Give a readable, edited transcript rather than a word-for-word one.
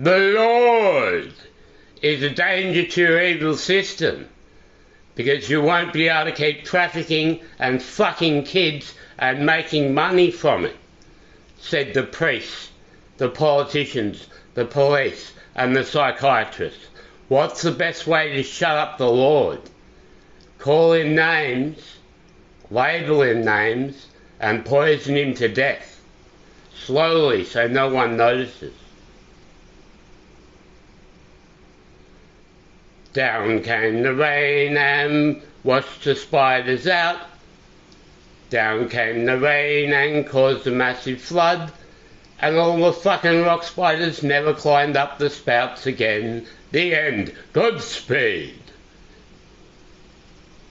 The Lord is a danger to your evil system, because you won't be able to keep trafficking and fucking kids and making money from it, said the priests, the politicians, the police and the psychiatrists. What's the best way to shut up the Lord? Call him names, label him names and poison him to death, slowly so no one notices. Down came the rain and washed the spiders out. Down came the rain and caused a massive flood, and all the fucking rock spiders never climbed up the spouts again. The end. Godspeed.